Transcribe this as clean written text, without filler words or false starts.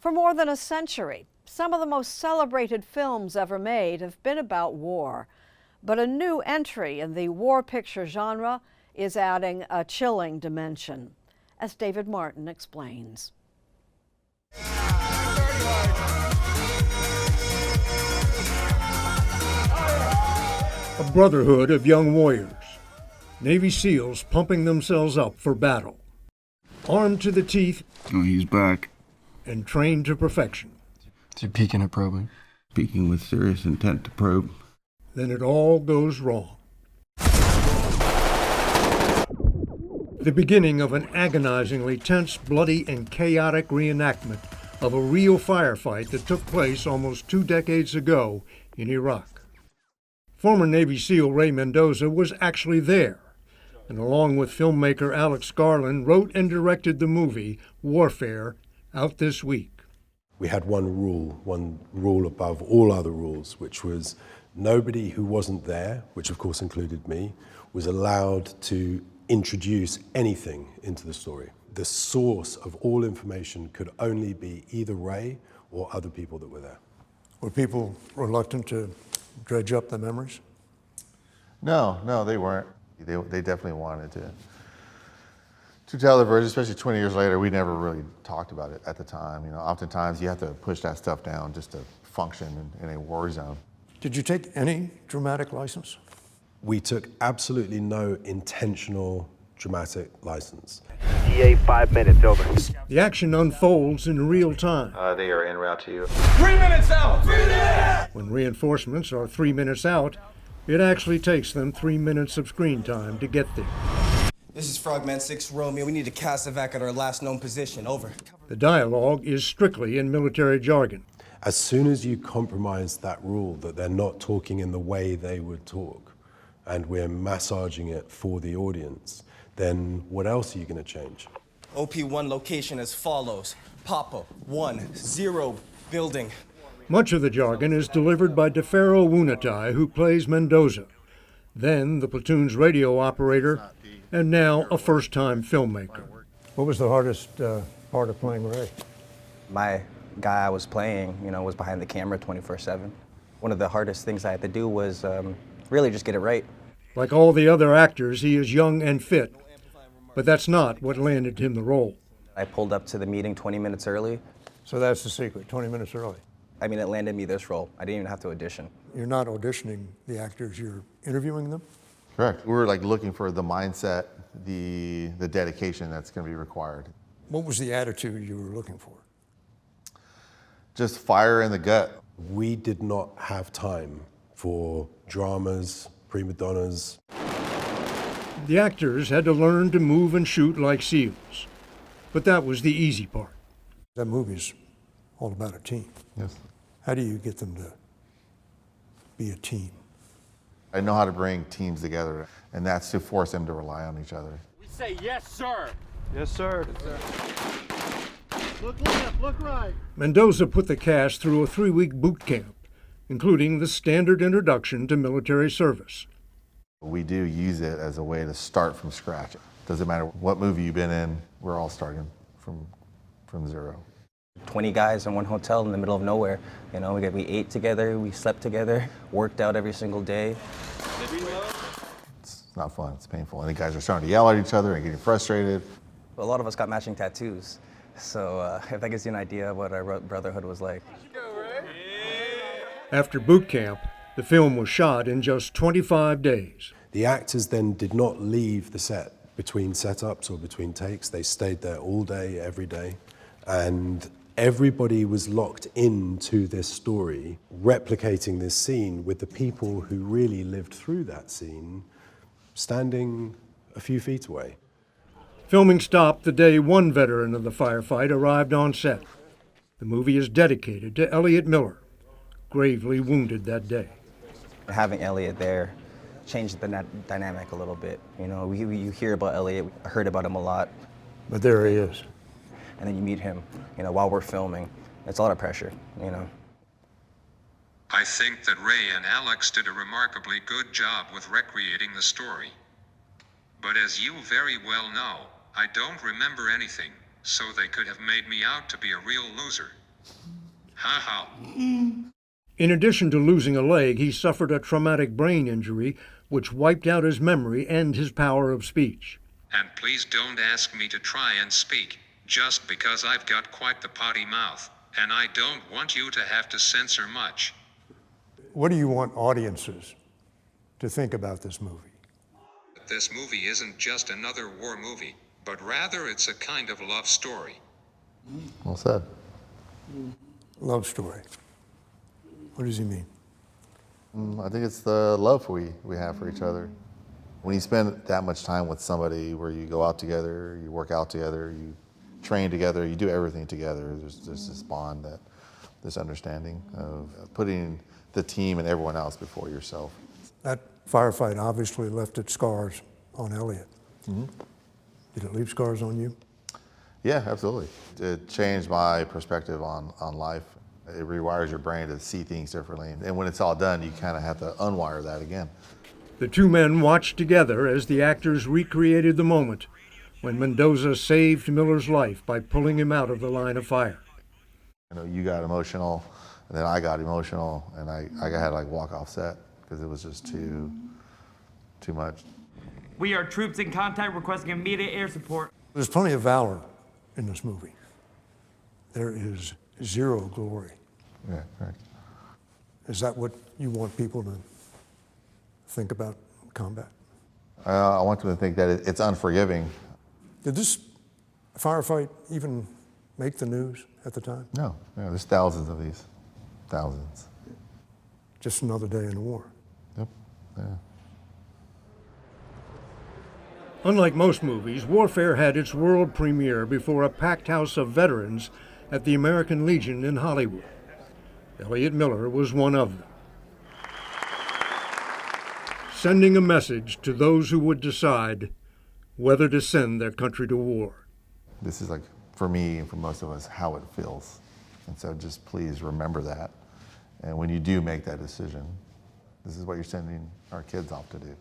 For more than a century, some of the most celebrated films ever made have been about war. But a new entry in the war picture genre is adding a chilling dimension, as David Martin explains. A brotherhood of young warriors, Navy SEALs pumping themselves up for battle. Armed to the teeth. Oh, he's back. And trained to perfection. Is he peeking or probing? Peeking with serious intent to probe. Then it all goes wrong. The beginning of an agonizingly tense, bloody, and chaotic reenactment of a real firefight that took place almost 2 decades ago in Iraq. Former Navy SEAL Ray Mendoza was actually there, and along with filmmaker Alex Garland, wrote and directed the movie Warfare, out this week. We had one rule above all other rules, which was nobody who wasn't there, which of course included me, was allowed to introduce anything into the story. The source of all information could only be either Ray or other people that were there. Were people reluctant to dredge up the memories? No, they weren't. They definitely wanted to tell the version, especially 20 years later. We never really talked about it at the time. You know, oftentimes you have to push that stuff down just to function in a war zone. Did you take any dramatic license? We took absolutely no intentional dramatic license. EA 5 minutes, over. The action unfolds in real time. They are en route to you. 3 minutes out! 3 minutes! When reinforcements are 3 minutes out, it actually takes them 3 minutes of screen time to get there. This is Frogman 6 Romeo. We need to cast evac at our last known position. Over. The dialogue is strictly in military jargon. As soon as you compromise that rule that they're not talking in the way they would talk, and we're massaging it for the audience, then what else are you going to change? OP1 location as follows. Papa 10 building. Much of the jargon is delivered by DeFaro Wunatai, who plays Mendoza, then the platoon's radio operator, and now a first-time filmmaker. What was the hardest part of playing Ray? My guy I was playing, was behind the camera 24/7. One of the hardest things I had to do was really just get it right. Like all the other actors, he is young and fit, but that's not what landed him the role. I pulled up to the meeting 20 minutes early. So that's the secret, 20 minutes early. I mean, it landed me this role. I didn't even have to audition. You're not auditioning the actors, you're interviewing them? Correct. We were looking for the mindset, the dedication that's going to be required. What was the attitude you were looking for? Just fire in the gut. We did not have time for dramas, prima donnas. The actors had to learn to move and shoot like SEALs, but that was the easy part. That movie's all about a team. Yes. How do you get them to be a team? I know how to bring teams together, and that's to force them to rely on each other. We say yes, sir. Yes, sir. Yes, sir. Look left, look right. Mendoza put the cast through a 3-week boot camp, including the standard introduction to military service. We do use it as a way to start from scratch. Doesn't matter what movie you've been in, we're all starting from zero. 20 guys in one hotel in the middle of nowhere. We ate together, we slept together, worked out every single day. It's not fun, it's painful. And the guys are starting to yell at each other and getting frustrated. A lot of us got matching tattoos. So if that gives you an idea of what our brotherhood was like. After boot camp, the film was shot in just 25 days. The actors then did not leave the set between setups or between takes. They stayed there all day, every day. And everybody was locked into this story, replicating this scene with the people who really lived through that scene, standing a few feet away. Filming stopped the day one veteran of the firefight arrived on set. The movie is dedicated to Elliot Miller, gravely wounded that day. Having Elliot there changed the dynamic a little bit. You hear about Elliot, I heard about him a lot. But there he is. And then you meet him, while we're filming. It's a lot of pressure, I think that Ray and Alex did a remarkably good job with recreating the story. But as you very well know, I don't remember anything, so they could have made me out to be a real loser. Ha ha. In addition to losing a leg, he suffered a traumatic brain injury which wiped out his memory and his power of speech. And please don't ask me to try and speak, just because I've got quite the potty mouth, and I don't want you to have to censor much. What do you want audiences to think about this movie? This movie isn't just another war movie, but rather it's a kind of love story. Well said. Love story. What does he mean? I think it's the love we have for each other. When you spend that much time with somebody where you go out together, you work out together, you train together, you do everything together, there's this bond, this understanding of putting the team and everyone else before yourself. That firefight obviously left its scars on Elliot. Mm-hmm. Did it leave scars on you? Yeah, absolutely. It changed my perspective on life. It rewires your brain to see things differently. And when it's all done, you kind of have to unwire that again. The two men watched together as the actors recreated the moment when Mendoza saved Miller's life by pulling him out of the line of fire. You know, you got emotional, and then I got emotional, and I had to walk off set because it was just too much. We are troops in contact requesting immediate air support. There's plenty of valor in this movie. There is zero glory. Yeah, right. Is that what you want people to think about combat? I want them to think that it's unforgiving. Did this firefight even make the news at the time? No, there's thousands of these. Thousands. Just another day in the war. Yep, yeah. Unlike most movies, Warfare had its world premiere before a packed house of veterans at the American Legion in Hollywood. Elliot Miller was one of them. Sending a message to those who would decide whether to send their country to war. This is for me and for most of us, how it feels. And so just please remember that. And when you do make that decision, this is what you're sending our kids off to do.